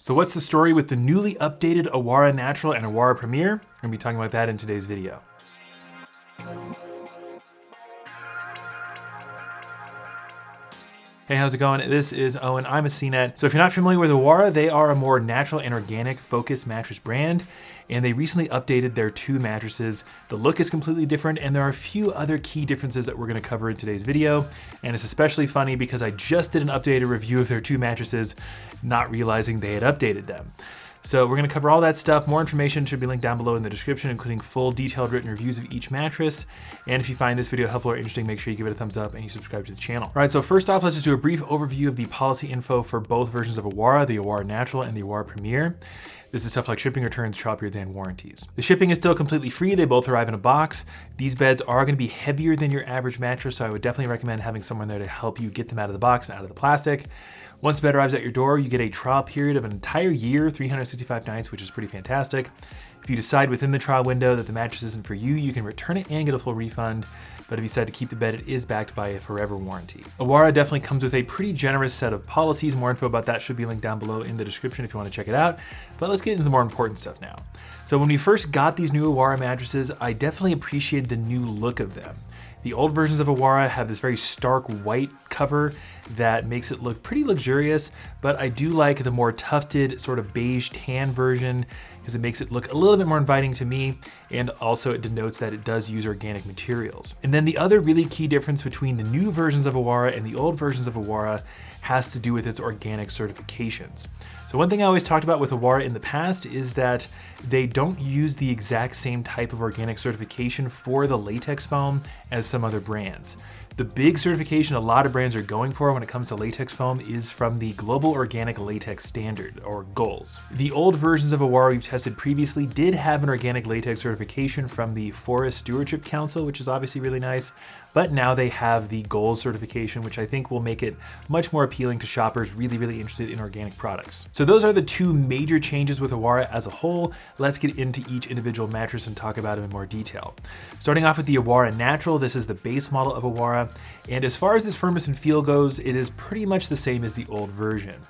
So what's the story with the newly updated Awara Natural and Awara Premier? We're gonna be talking about that in today's video. Hey, how's it going? This is Owen, I'm a CNET. So if you're not familiar with Awara, they are a more natural and organic focused mattress brand, and they recently updated their 2 mattresses. The look is completely different, and there are a few other key differences that we're gonna cover in today's video. And it's especially funny because I just did an updated review of their 2 mattresses, not realizing they had updated them. So we're gonna cover all that stuff. More information should be linked down below in the description, including full detailed written reviews of each mattress. And if you find this video helpful or interesting, make sure you give it a thumbs up and you subscribe to the channel. All right, so first off, let's just do a brief overview of the policy info for both versions of Awara, the Awara Natural and the Awara Premier. This is stuff like shipping, returns, trial periods, and warranties. The shipping is still completely free. They both arrive in a box. These beds are gonna be heavier than your average mattress, so I would definitely recommend having someone there to help you get them out of the box and out of the plastic. Once the bed arrives at your door, you get a trial period of an entire year, 365 nights, which is pretty fantastic. If you decide within the trial window that the mattress isn't for you, you can return it and get a full refund. But if you decide to keep the bed, it is backed by a forever warranty. Awara definitely comes with a pretty generous set of policies. More info about that should be linked down below in the description if you want to check it out. But let's get into the more important stuff now. So when we first got these new Awara mattresses, I definitely appreciated the new look of them. The old versions of Awara have this very stark white cover that makes it look pretty luxurious, but I do like the more tufted sort of beige tan version because it makes it look a little bit more inviting to me, and also it denotes that it does use organic materials. And then the other really key difference between the new versions of Awara and the old versions of Awara has to do with its organic certifications. So one thing I always talked about with Awara in the past is that they don't use the exact same type of organic certification for the latex foam as some other brands. The big certification a lot of brands are going for when it comes to latex foam is from the Global Organic Latex Standard, or GOLS. The old versions of Awara we've tested previously did have an organic latex certification from the Forest Stewardship Council, which is obviously really nice, but now they have the GOLS certification, which I think will make it much more appealing to shoppers really interested in organic products. So those are the 2 major changes with Awara as a whole. Let's get into each individual mattress and talk about them in more detail. Starting off with the Awara Natural, this is the base model of Awara. And as far as this firmness and feel goes, it is pretty much the same as the old version.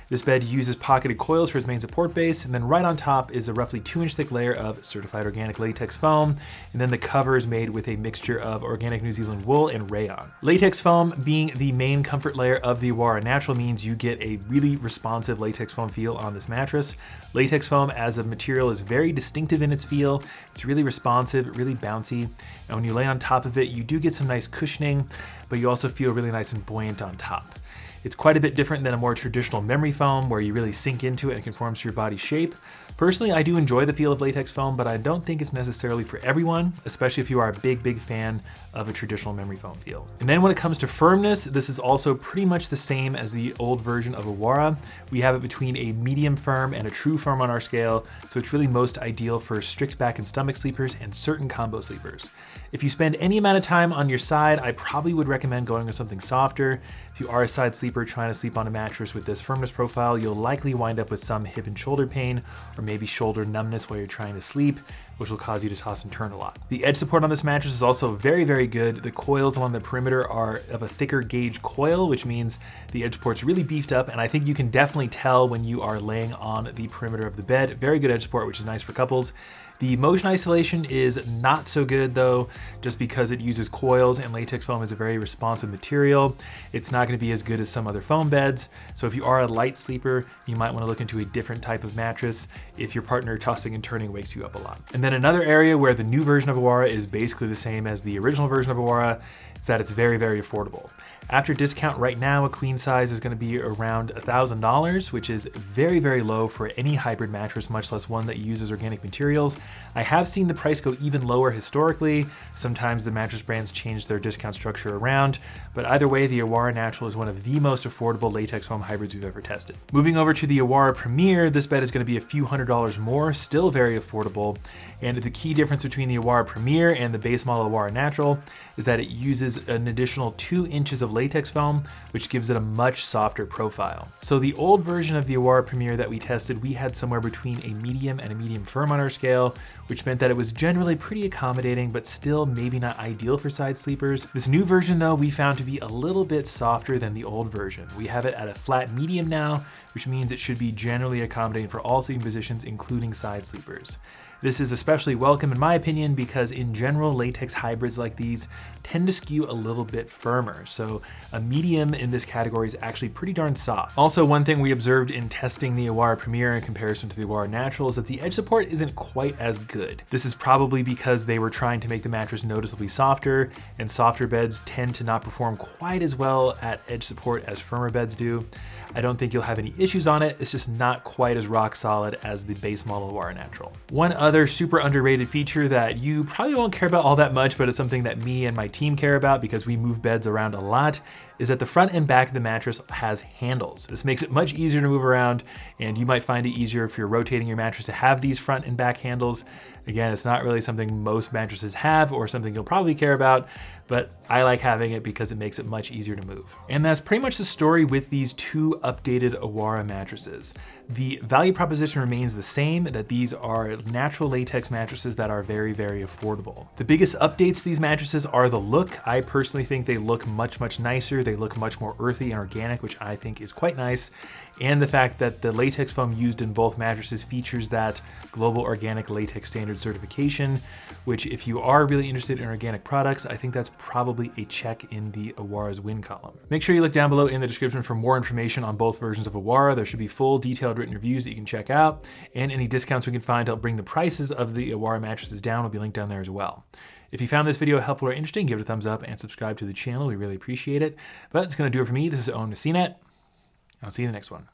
This bed uses pocketed coils for its main support base, and then right on top is a roughly 2-inch thick layer of certified organic latex foam, and then the cover is made with a mixture of organic New Zealand wool and rayon. Latex foam being the main comfort layer of the Awara Natural means you get a really responsive latex foam feel on this mattress. Latex foam as a material is very distinctive in its feel. It's really responsive, really bouncy, and when you lay on top of it, you do get some nice cushioning, but you also feel really nice and buoyant on top. It's quite a bit different than a more traditional memory foam where you really sink into it and it conforms to your body's shape. Personally, I do enjoy the feel of latex foam, but I don't think it's necessarily for everyone, especially if you are a big fan of a traditional memory foam feel. And then when it comes to firmness, this is also pretty much the same as the old version of Awara. We have it between a medium firm and a true firm on our scale, so it's really most ideal for strict back and stomach sleepers and certain combo sleepers. If you spend any amount of time on your side, I probably would recommend going with something softer. If you are a side sleeper trying to sleep on a mattress with this firmness profile, you'll likely wind up with some hip and shoulder pain, or maybe shoulder numbness while you're trying to sleep, which will cause you to toss and turn a lot. The edge support on this mattress is also very good. The coils along the perimeter are of a thicker gauge coil, which means the edge support's really beefed up, and I think you can definitely tell when you are laying on the perimeter of the bed. Very good edge support, which is nice for couples. The motion isolation is not so good though, just because it uses coils and latex foam is a very responsive material. It's not gonna be as good as some other foam beds. So if you are a light sleeper, you might wanna look into a different type of mattress if your partner tossing and turning wakes you up a lot. And then another area where the new version of Awara is basically the same as the original version of Awara is that it's very affordable. After discount right now, a queen size is gonna be around $1,000, which is very low for any hybrid mattress, much less one that uses organic materials. I have seen the price go even lower historically. Sometimes the mattress brands change their discount structure around, but either way, the Awara Natural is one of the most affordable latex foam hybrids we've ever tested. Moving over to the Awara Premier, this bed is gonna be a few $100s more, still very affordable. And the key difference between the Awara Premier and the base model Awara Natural is that it uses an additional 2 inches of latex foam, which gives it a much softer profile. So the old version of the Awara Premier that we tested, we had somewhere between a medium and a medium firm on our scale, which meant that it was generally pretty accommodating, but still maybe not ideal for side sleepers. This new version though, we found to be a little bit softer than the old version. We have it at a flat medium now, which means it should be generally accommodating for all sleeping positions, including side sleepers. This is especially welcome in my opinion because in general, latex hybrids like these tend to skew a little bit firmer. So a medium in this category is actually pretty darn soft. Also, one thing we observed in testing the Awara Premier in comparison to the Awara Natural is that the edge support isn't quite as good. This is probably because they were trying to make the mattress noticeably softer, and softer beds tend to not perform quite as well at edge support as firmer beds do. I don't think you'll have any issues on it. It's just not quite as rock solid as the base model Awara Natural. One other super underrated feature that you probably won't care about all that much, but it's something that me and my team care about because we move beds around a lot, is that the front and back of the mattress has handles. This makes it much easier to move around, and you might find it easier if you're rotating your mattress to have these front and back handles. Again, it's not really something most mattresses have or something you'll probably care about, but I like having it because it makes it much easier to move. And that's pretty much the story with these 2 updated Awara mattresses. The value proposition remains the same, that these are natural latex mattresses that are very, very affordable. The biggest updates to these mattresses are the look. I personally think they look much, much nicer. They look much more earthy and organic, which I think is quite nice. And the fact that the latex foam used in both mattresses features that Global Organic Latex Standard certification, which if you are really interested in organic products, I think that's probably a check in the Awara's win column. Make sure you look down below in the description for more information on both versions of Awara. There should be full detailed written reviews that you can check out, and any discounts we can find to help bring the prices of the Awara mattresses down will be linked down there as well. If you found this video helpful or interesting, give it a thumbs up and subscribe to the channel. We really appreciate it. But that's going to do it for me. This is Owen with CNET. I'll see you in the next one.